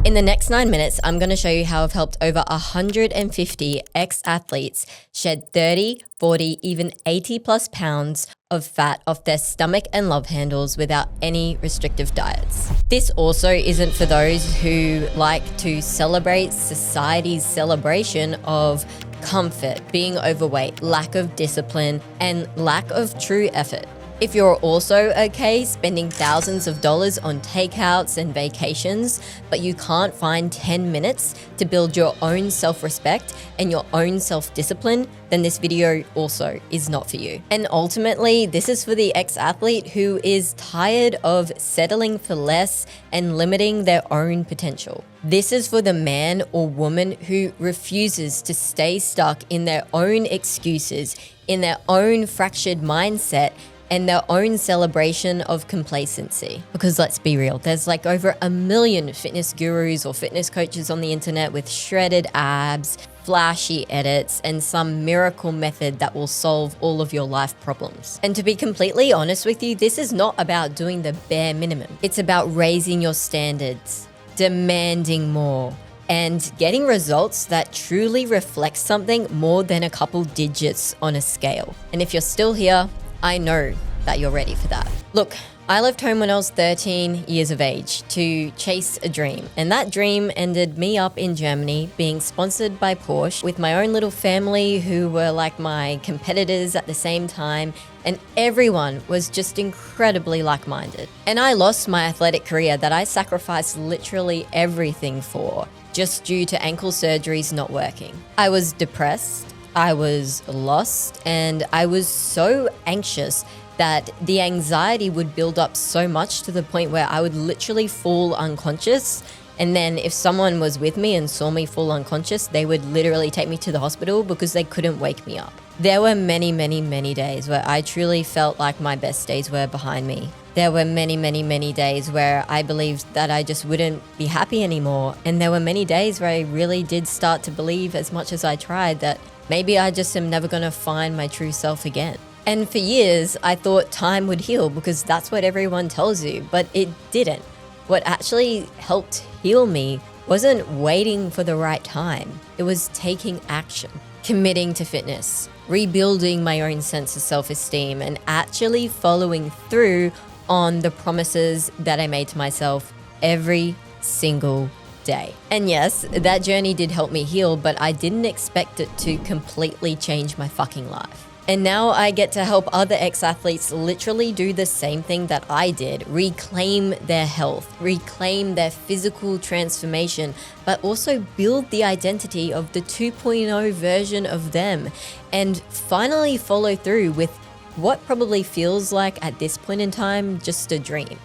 In the next 9 minutes, I'm going to show you how I've helped over 150 ex-athletes shed 30, 40, even 80 plus pounds of fat off their stomach and love handles without any restrictive diets. This also isn't for those who like to celebrate society's celebration of comfort, being overweight, lack of discipline, and lack of true effort. If you're also okay spending thousands of dollars on takeouts and vacations, but you can't find 10 minutes to build your own self-respect and your own self-discipline, then this video also is not for you. And ultimately, this is for the ex-athlete who is tired of settling for less and limiting their own potential. This is for the man or woman who refuses to stay stuck in their own excuses, in their own fractured mindset, and their own celebration of complacency. Because let's be real, there's like over 1 million fitness gurus or fitness coaches on the internet with shredded abs, flashy edits, and some miracle method that will solve all of your life problems. And to be completely honest with you, this is not about doing the bare minimum. It's about raising your standards, demanding more, and getting results that truly reflect something more than a couple digits on a scale. And if you're still here, I know that you're ready for that. Look, I left home when I was 13 years of age to chase a dream. And that dream ended me up in Germany being sponsored by Porsche with my own little family who were like my competitors at the same time. And everyone was just incredibly like-minded. And I lost my athletic career that I sacrificed literally everything for just due to ankle surgeries not working. I was depressed, I was lost, and I was so anxious that the anxiety would build up so much to the point where I would literally fall unconscious. And then if someone was with me and saw me fall unconscious, they would literally take me to the hospital because they couldn't wake me up. There were many, many, many days where I truly felt like my best days were behind me. There were many, many, many days where I believed that I just wouldn't be happy anymore. And there were many days where I really did start to believe, as much as I tried, that maybe I just am never gonna find my true self again. And for years, I thought time would heal because that's what everyone tells you, but it didn't. What actually helped heal me wasn't waiting for the right time. It was taking action, committing to fitness, rebuilding my own sense of self-esteem, and actually following through on the promises that I made to myself every single day. And yes, that journey did help me heal, but I didn't expect it to completely change my fucking life. And now I get to help other ex-athletes literally do the same thing that I did, reclaim their health, reclaim their physical transformation, but also build the identity of the 2.0 version of them, and finally follow through with what probably feels like at this point in time just a dream.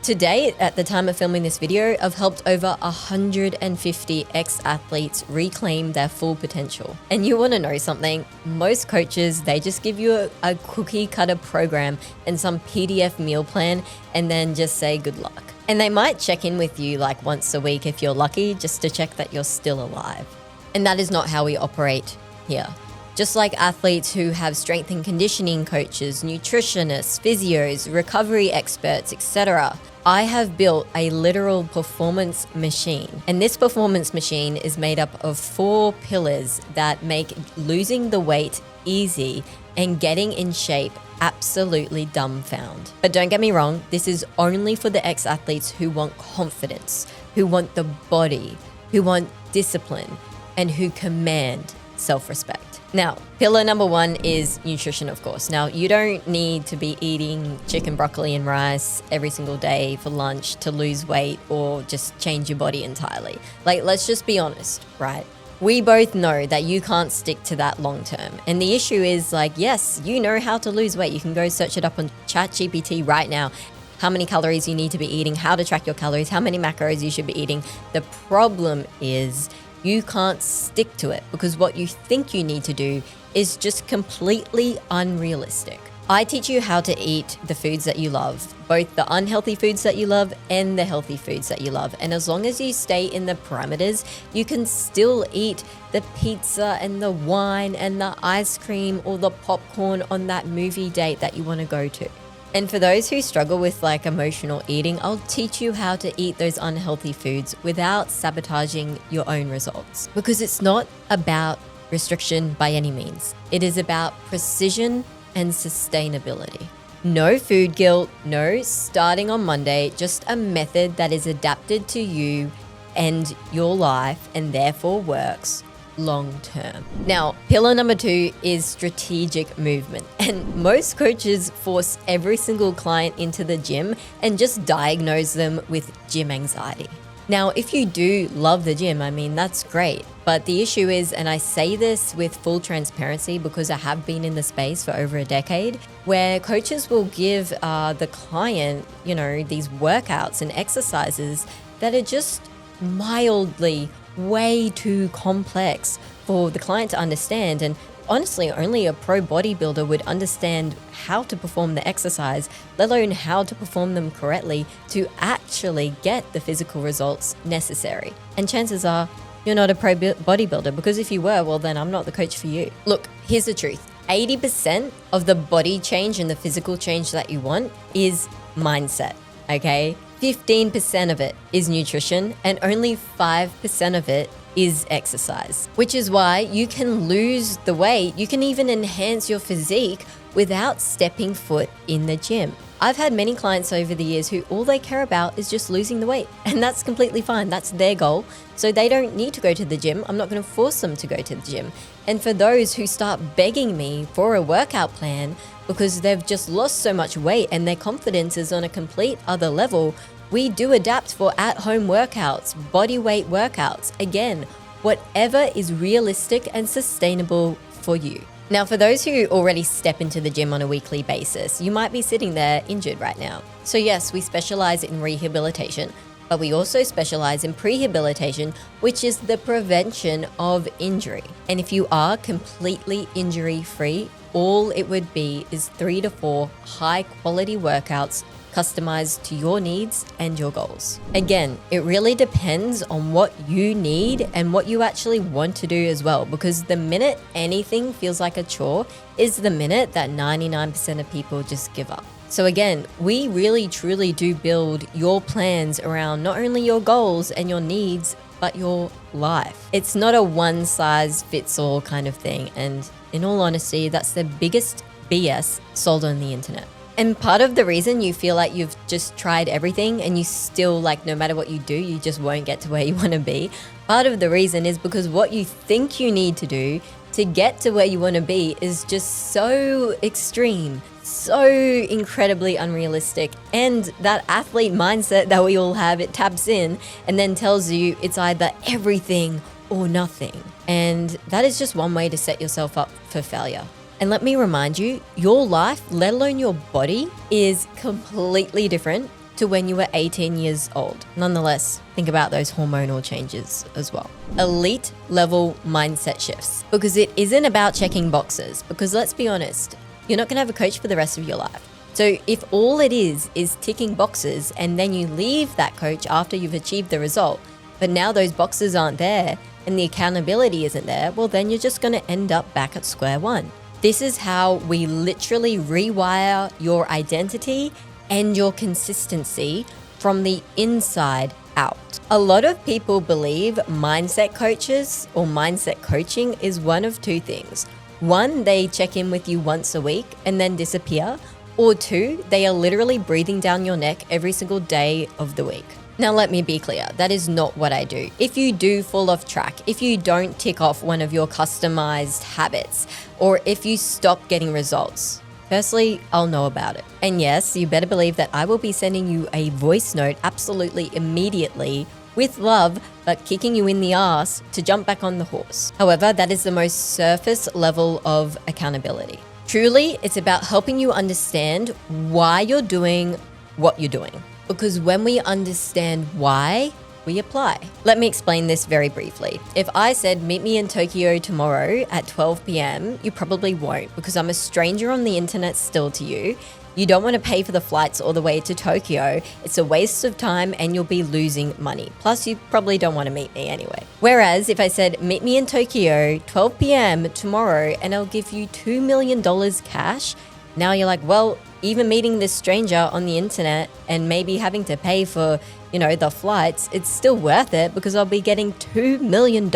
To date, at the time of filming this video, I've helped over 150 ex-athletes reclaim their full potential. And you want to know something? Most coaches, they just give you a cookie cutter program and some PDF meal plan and then just say good luck. And they might check in with you like once a week if you're lucky, just to check that you're still alive. And that is not how we operate here. Just like athletes who have strength and conditioning coaches, nutritionists, physios, recovery experts, etc., I have built a literal performance machine. And this performance machine is made up of 4 pillars that make losing the weight easy and getting in shape absolutely dumbfound. But don't get me wrong, this is only for the ex-athletes who want confidence, who want the body, who want discipline, and who command self-respect. Now, pillar number 1 is nutrition, of course. Now, you don't need to be eating chicken, broccoli, and rice every single day for lunch to lose weight or just change your body entirely. Like, let's just be honest, right? We both know that you can't stick to that long term. And the issue is like, yes, you know how to lose weight. You can go search it up on ChatGPT right now. How many calories you need to be eating, how to track your calories, how many macros you should be eating. The problem is you can't stick to it because what you think you need to do is just completely unrealistic. I teach you how to eat the foods that you love, both the unhealthy foods that you love and the healthy foods that you love. And as long as you stay in the parameters, you can still eat the pizza and the wine and the ice cream or the popcorn on that movie date that you want to go to. And for those who struggle with like emotional eating, I'll teach you how to eat those unhealthy foods without sabotaging your own results. Because it's not about restriction by any means. It is about precision and sustainability. No food guilt, no starting on Monday, just a method that is adapted to you and your life and therefore works long term. Now, pillar number 2 is strategic movement. And most coaches force every single client into the gym and just diagnose them with gym anxiety. Now, if you do love the gym, I mean, that's great. But the issue is, and I say this with full transparency because I have been in the space for over a decade, where coaches will give the client, these workouts and exercises that are just mildly way too complex for the client to understand. And honestly, only a pro bodybuilder would understand how to perform the exercise, let alone how to perform them correctly to actually get the physical results necessary. And chances are you're not a pro bodybuilder, because if you were, well, then I'm not the coach for you. Look, here's the truth. 80% of the body change and the physical change that you want is mindset, okay? 15% of it is nutrition and only 5% of it is exercise, which is why you can lose the weight. You can even enhance your physique without stepping foot in the gym. I've had many clients over the years who all they care about is just losing the weight, and that's completely fine. That's their goal. So they don't need to go to the gym. I'm not going to force them to go to the gym. And for those who start begging me for a workout plan because they've just lost so much weight and their confidence is on a complete other level, we do adapt for at-home workouts, body weight workouts. Again, whatever is realistic and sustainable for you. Now, for those who already step into the gym on a weekly basis, you might be sitting there injured right now. So yes, we specialize in rehabilitation, but we also specialize in prehabilitation, which is the prevention of injury. And if you are completely injury-free, all it would be is 3 to 4 high-quality workouts customized to your needs and your goals. Again, it really depends on what you need and what you actually want to do as well, because the minute anything feels like a chore is the minute that 99% of people just give up. So again, we really truly do build your plans around not only your goals and your needs, but your life. It's not a one-size-fits-all kind of thing. And in all honesty, that's the biggest BS sold on the internet. And part of the reason you feel like you've just tried everything and you still, like, no matter what you do, you just won't get to where you want to be. Part of the reason is because what you think you need to do to get to where you want to be is just so extreme, so incredibly unrealistic. And that athlete mindset that we all have, it taps in and then tells you it's either everything or nothing. And that is just one way to set yourself up for failure. And let me remind you, your life, let alone your body, is completely different to when you were 18 years old. Nonetheless, think about those hormonal changes as well. Elite level mindset shifts, because it isn't about checking boxes. Because let's be honest, you're not gonna have a coach for the rest of your life. So if all it is ticking boxes and then you leave that coach after you've achieved the result, but now those boxes aren't there and the accountability isn't there, well, then you're just gonna end up back at square one. This is how we literally rewire your identity and your consistency from the inside out. A lot of people believe mindset coaches or mindset coaching is one of two things. One, they check in with you once a week and then disappear. Or two, they are literally breathing down your neck every single day of the week. Now, let me be clear, that is not what I do. If you do fall off track, if you don't tick off one of your customized habits, or if you stop getting results, firstly, I'll know about it. And yes, you better believe that I will be sending you a voice note absolutely immediately with love, but kicking you in the ass to jump back on the horse. However, that is the most surface level of accountability. Truly, it's about helping you understand why you're doing what you're doing. Because when we understand why, we apply. Let me explain this very briefly. If I said, meet me in Tokyo tomorrow at 12 p.m., you probably won't, because I'm a stranger on the internet still to you. You don't want to pay for the flights all the way to Tokyo. It's a waste of time and you'll be losing money. Plus, you probably don't want to meet me anyway. Whereas if I said, meet me in Tokyo, 12 p.m. tomorrow, and I'll give you $2 million cash, Now you're like, well, even meeting this stranger on the internet and maybe having to pay for, the flights, it's still worth it because I'll be getting $2 million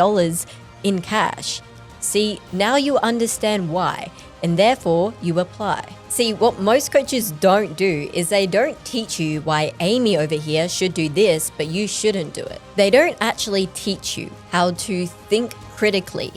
in cash. See, now you understand why, and therefore you apply. See, what most coaches don't do is they don't teach you why Amy over here should do this, but you shouldn't do it. They don't actually teach you how to think critically,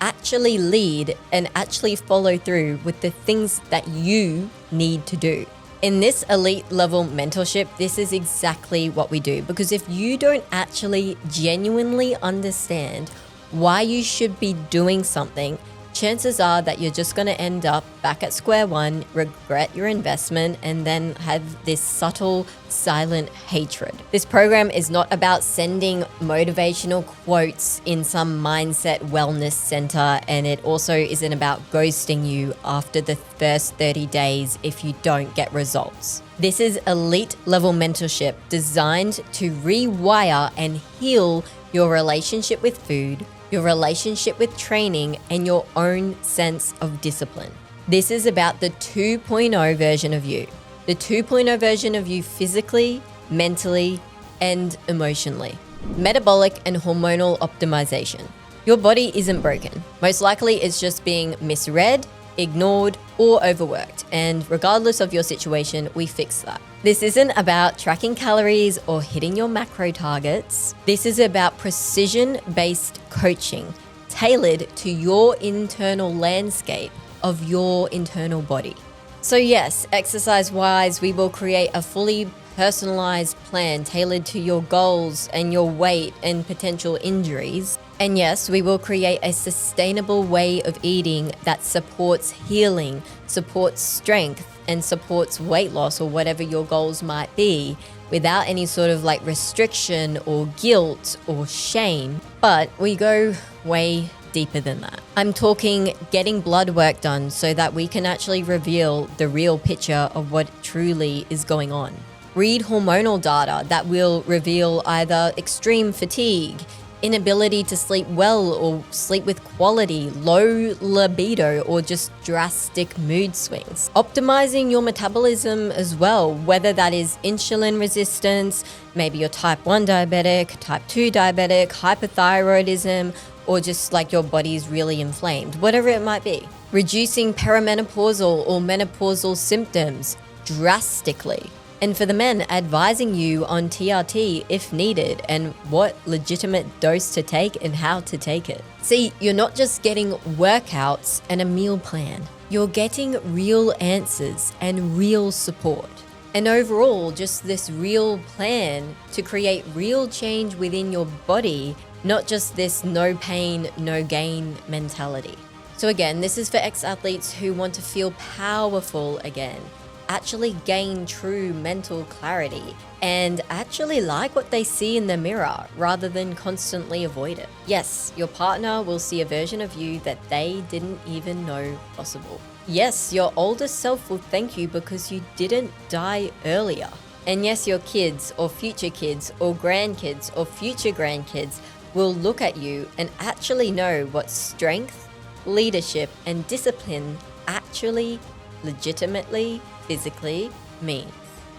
actually lead, and actually follow through with the things that you need to do. In this elite level mentorship, this is exactly what we do, because if you don't actually genuinely understand why you should be doing something, chances are that you're just going to end up back at square one, regret your investment, and then have this subtle, silent hatred. This program is not about sending motivational quotes in some mindset wellness center, and it also isn't about ghosting you after the first 30 days if you don't get results. This is elite level mentorship designed to rewire and heal your relationship with food, your relationship with training, and your own sense of discipline. This is about the 2.0 version of you. The 2.0 version of you physically, mentally, and emotionally. Metabolic and hormonal optimization. Your body isn't broken. Most likely it's just being misread, ignored, or overworked. And regardless of your situation, we fix that. This isn't about tracking calories or hitting your macro targets. This is about precision-based coaching tailored to your internal landscape of your internal body. So yes, exercise-wise, we will create a fully personalized plan tailored to your goals and your weight and potential injuries. And yes, we will create a sustainable way of eating that supports healing, supports strength, and supports weight loss or whatever your goals might be without any sort of restriction or guilt or shame. But we go way deeper than that. I'm talking getting blood work done so that we can actually reveal the real picture of what truly is going on. Read hormonal data that will reveal either extreme fatigue, inability to sleep well or sleep with quality, low libido, or just drastic mood swings. Optimizing your metabolism as well, whether that is insulin resistance, maybe you're type 1 diabetic, type 2 diabetic, hypothyroidism, or just your body's really inflamed, whatever it might be. Reducing perimenopausal or menopausal symptoms drastically. And for the men, advising you on TRT if needed and what legitimate dose to take and how to take it. See, you're not just getting workouts and a meal plan. You're getting real answers and real support. And overall, just this real plan to create real change within your body, not just this no pain, no gain mentality. So again, this is for ex-athletes who want to feel powerful again, actually gain true mental clarity, and actually like what they see in the mirror rather than constantly avoid it. Yes, your partner will see a version of you that they didn't even know possible. Yes, your older self will thank you because you didn't die earlier. And yes, your kids or future kids or grandkids or future grandkids will look at you and actually know what strength, leadership, and discipline actually legitimately physically means.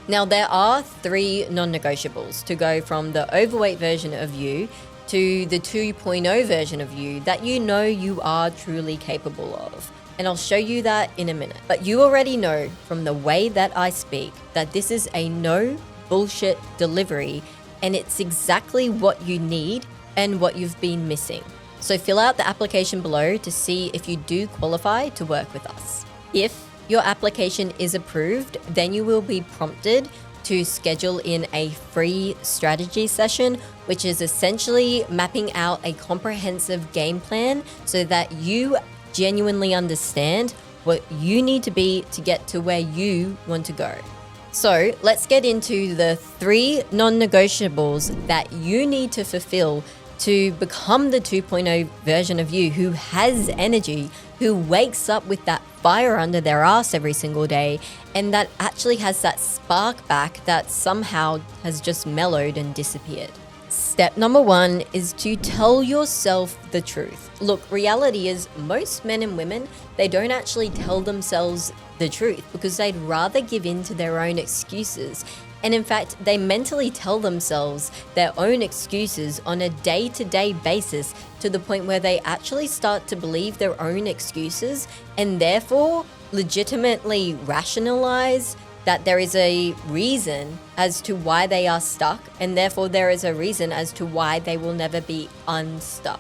Now, there are 3 non-negotiables to go from the overweight version of you to the 2.0 version of you that you know you are truly capable of. And I'll show you that in a minute. But you already know from the way that I speak that this is a no bullshit delivery, and it's exactly what you need and what you've been missing. So fill out the application below to see if you do qualify to work with us. If your application is approved, then you will be prompted to schedule in a free strategy session, which is essentially mapping out a comprehensive game plan so that you genuinely understand what you need to be to get to where you want to go. So let's get into the 3 non-negotiables that you need to fulfill to become the 2.0 version of you who has energy, who wakes up with that fire under their ass every single day, and that actually has that spark back that somehow has just mellowed and disappeared. Step number 1 is to tell yourself the truth. Look, reality is most men and women, they don't actually tell themselves the truth because they'd rather give in to their own excuses. And in fact, they mentally tell themselves their own excuses on a day-to-day basis to the point where they actually start to believe their own excuses and therefore legitimately rationalize that there is a reason as to why they are stuck, and therefore there is a reason as to why they will never be unstuck.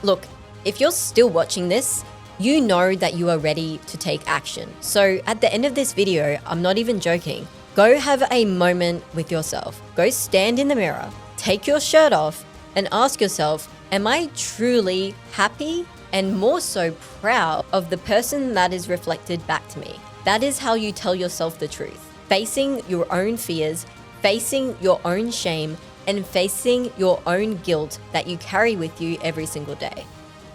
Look, if you're still watching this, you know that you are ready to take action. So at the end of this video, I'm not even joking, go have a moment with yourself. Go stand in the mirror, take your shirt off, and ask yourself, am I truly happy and more so proud of the person that is reflected back to me? That is how you tell yourself the truth. Facing your own fears, facing your own shame, and facing your own guilt that you carry with you every single day.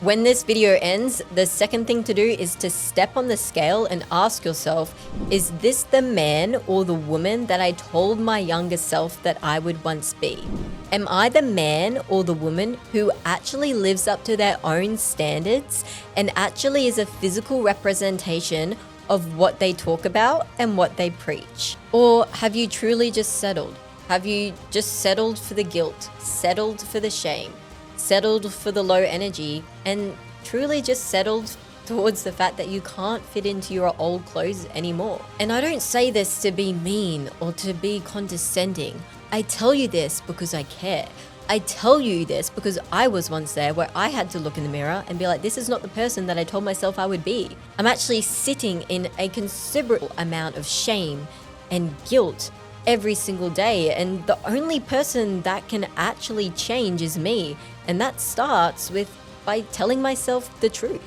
When this video ends, the second thing to do is to step on the scale and ask yourself, is this the man or the woman that I told my younger self that I would once be? Am I the man or the woman who actually lives up to their own standards and actually is a physical representation of what they talk about and what they preach? Or have you truly just settled? Have you just settled for the guilt, settled for the shame, settled for the low energy, and truly just settled towards the fact that you can't fit into your old clothes anymore? And I don't say this to be mean or to be condescending. I tell you this because I care. I tell you this because I was once there where I had to look in the mirror and be like, this is not the person that I told myself I would be. I'm actually sitting in a considerable amount of shame and guilt every single day. And the only person that can actually change is me. And that starts by telling myself the truth.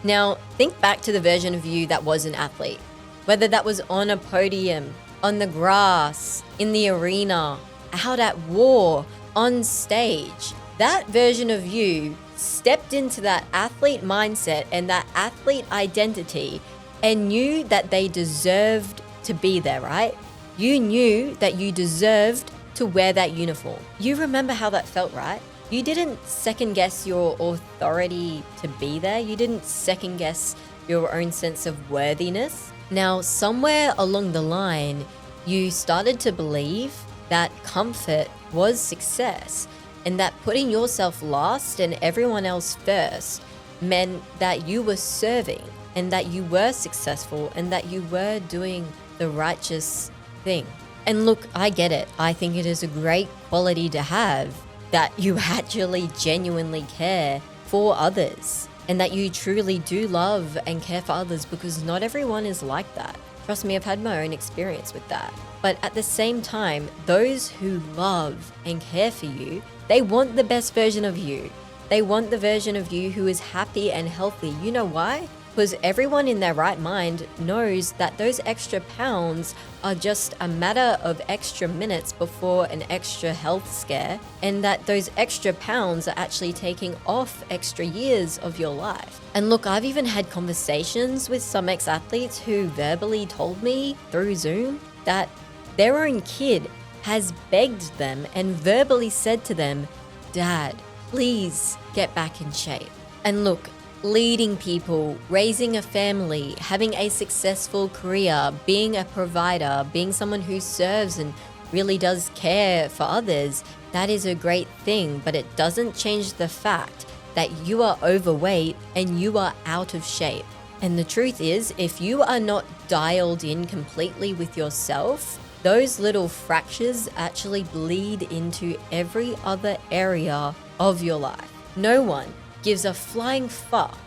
Now, think back to the version of you that was an athlete, whether that was on a podium, on the grass, in the arena, out at war, on stage. That version of you stepped into that athlete mindset and that athlete identity and knew that they deserved to be there, right? You knew that you deserved to wear that uniform. You remember how that felt, right? You didn't second guess your authority to be there. You didn't second guess your own sense of worthiness. Now, somewhere along the line, you started to believe that comfort was success and that putting yourself last and everyone else first meant that you were serving and that you were successful and that you were doing the righteous thing. And look, I get it. I think it is a great quality to have, that you actually genuinely care for others and that you truly do love and care for others, because not everyone is like that. Trust me, I've had my own experience with that. But at the same time, those who love and care for you, they want the best version of you. They want the version of you who is happy and healthy. You know why? Because everyone in their right mind knows that those extra pounds are just a matter of extra minutes before an extra health scare, and that those extra pounds are actually taking off extra years of your life. And look, I've even had conversations with some ex-athletes who verbally told me through Zoom that their own kid has begged them and verbally said to them, "Dad, please get back in shape." And look, leading people, raising a family, having a successful career, being a provider, being someone who serves and really does care for others, that is a great thing, but it doesn't change the fact that you are overweight and you are out of shape. And the truth is, if you are not dialed in completely with yourself, those little fractures actually bleed into every other area of your life. No one gives a flying fuck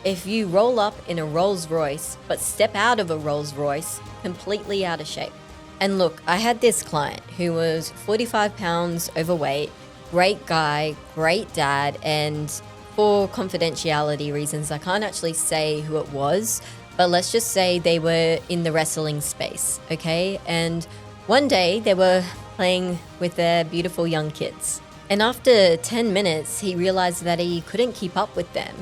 if you roll up in a Rolls Royce but step out of a Rolls Royce completely out of shape. And look, I had this client who was 45 pounds overweight, great guy, great dad, and for confidentiality reasons, I can't actually say who it was, but let's just say they were in the wrestling space, okay? And one day they were playing with their beautiful young kids. And after 10 minutes, he realized that he couldn't keep up with them.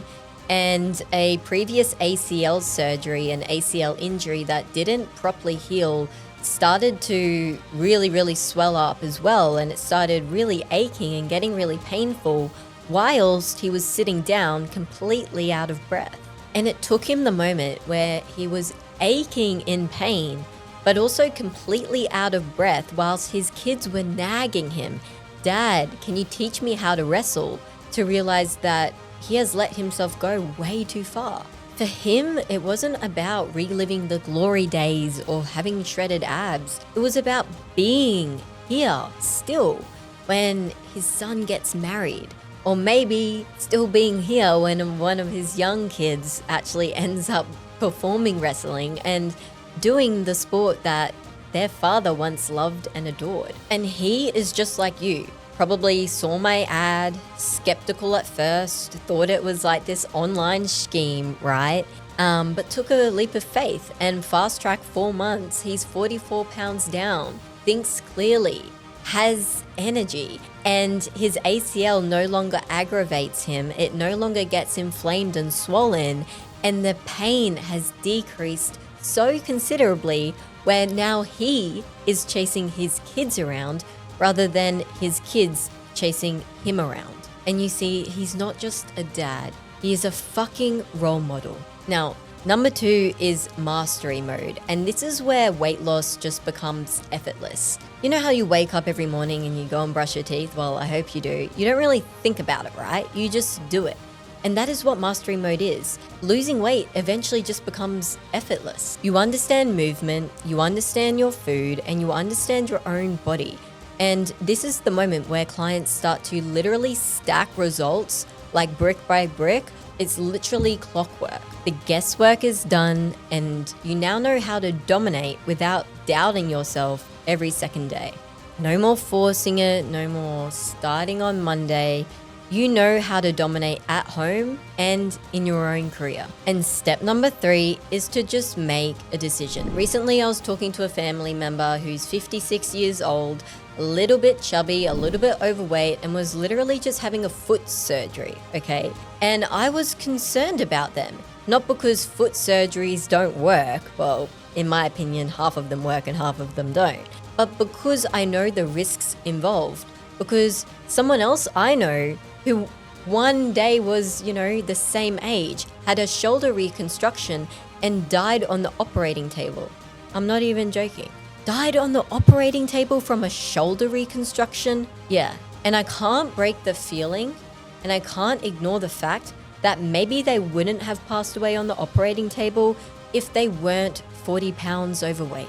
And a previous ACL surgery and ACL injury that didn't properly heal started to really, really swell up as well. And it started really aching and getting really painful whilst he was sitting down completely out of breath. And it took him the moment where he was aching in pain, but also completely out of breath whilst his kids were nagging him, "Dad, can you teach me how to wrestle?" to realize that he has let himself go way too far. For him, it wasn't about reliving the glory days or having shredded abs. It was about being here still when his son gets married. Or maybe still being here when one of his young kids actually ends up performing wrestling and doing the sport that their father once loved and adored. And he is just like you. Probably saw my ad, skeptical at first, thought it was like this online scheme, right? But took a leap of faith and fast track 4 months. He's 44 pounds down, thinks clearly, has energy, and his ACL no longer aggravates him. It no longer gets inflamed and swollen, and the pain has decreased so considerably where now he is chasing his kids around rather than his kids chasing him around. And you see, he's not just a dad, he is a fucking role model. Now, number 2 is mastery mode, and this is where weight loss just becomes effortless. You know how you wake up every morning and you go and brush your teeth? Well, I hope you do. You don't really think about it, right? You just do it. And that is what mastery mode is. Losing weight eventually just becomes effortless. You understand movement, you understand your food, and you understand your own body. And this is the moment where clients start to literally stack results like brick by brick. It's literally clockwork. The guesswork is done, and you now know how to dominate without doubting yourself every second day. No more forcing it, no more starting on Monday. You know how to dominate at home and in your own career. And step number 3 is to just make a decision. Recently, I was talking to a family member who's 56 years old, a little bit chubby, a little bit overweight, and was literally just having a foot surgery, okay? And I was concerned about them. Not because foot surgeries don't work, well, in my opinion, half of them work and half of them don't, but because I know the risks involved. Because someone else I know who one day was, the same age, had a shoulder reconstruction and died on the operating table. I'm not even joking. Died on the operating table from a shoulder reconstruction? Yeah, and I can't break the feeling, and I can't ignore the fact that maybe they wouldn't have passed away on the operating table if they weren't 40 pounds overweight.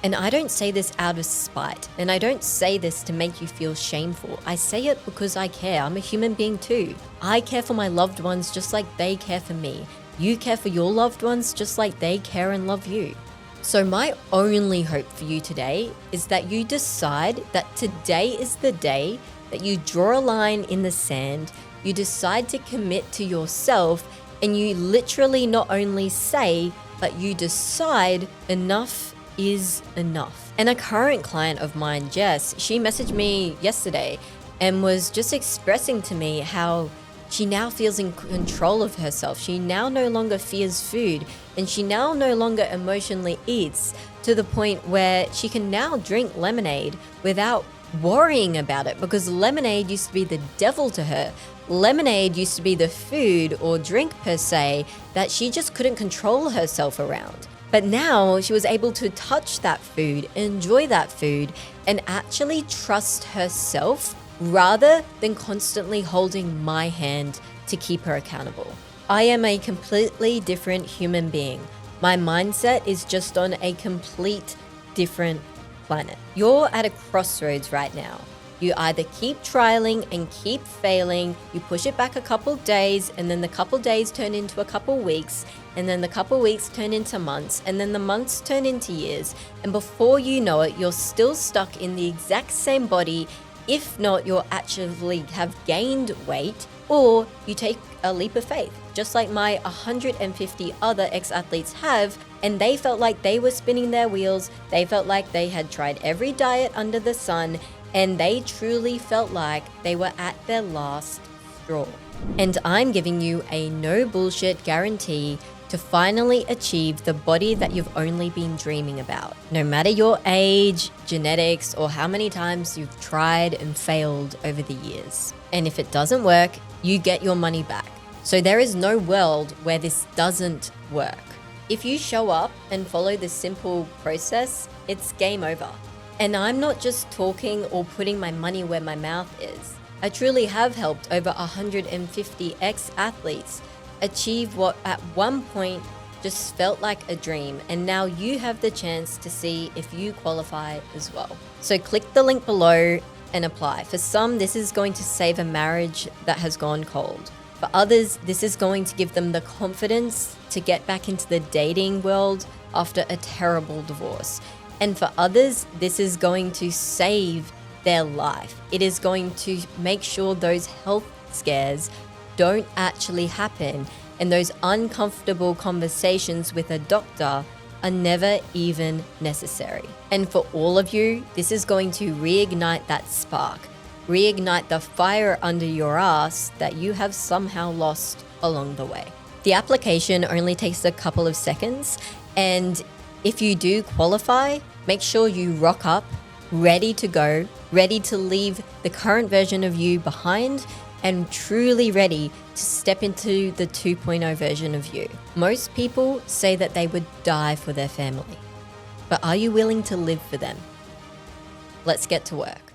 And I don't say this out of spite, and I don't say this to make you feel shameful. I say it because I care. I'm a human being too. I care for my loved ones just like they care for me. You care for your loved ones just like they care and love you. So my only hope for you today is that you decide that today is the day that you draw a line in the sand, you decide to commit to yourself, and you literally not only say, but you decide enough is enough. And a current client of mine, Jess, she messaged me yesterday and was just expressing to me how she now feels in control of herself. She now no longer fears food, and she now no longer emotionally eats, to the point where she can now drink lemonade without worrying about it, because lemonade used to be the devil to her. Lemonade used to be the food or drink per se that she just couldn't control herself around. But now she was able to touch that food, enjoy that food, and actually trust herself rather than constantly holding my hand to keep her accountable. I am a completely different human being. My mindset is just on a complete different planet. You're at a crossroads right now. You either keep trialing and keep failing, you push it back a couple days, and then the couple days turn into a couple weeks, and then the couple weeks turn into months, and then the months turn into years, and before you know it, you're still stuck in the exact same body. If not, you'll actually have gained weight, or you take a leap of faith, just like my 150 other ex-athletes have, and they felt like they were spinning their wheels, they felt like they had tried every diet under the sun, and they truly felt like they were at their last straw. And I'm giving you a no bullshit guarantee to finally achieve the body that you've only been dreaming about. No matter your age, genetics, or how many times you've tried and failed over the years. And if it doesn't work, you get your money back. So there is no world where this doesn't work. If you show up and follow this simple process, it's game over. And I'm not just talking or putting my money where my mouth is. I truly have helped over 150 ex-athletes achieve what at one point just felt like a dream, and now you have the chance to see if you qualify as well. So click the link below and apply. For some, this is going to save a marriage that has gone cold. For others, this is going to give them the confidence to get back into the dating world after a terrible divorce. And for others, this is going to save their life. It is going to make sure those health scares don't actually happen, and those uncomfortable conversations with a doctor are never even necessary. And for all of you, this is going to reignite that spark, reignite the fire under your ass that you have somehow lost along the way. The application only takes a couple of seconds, and if you do qualify, make sure you rock up ready to go, ready to leave the current version of you behind, and truly ready to step into the 2.0 version of you. Most people say that they would die for their family, but are you willing to live for them? Let's get to work.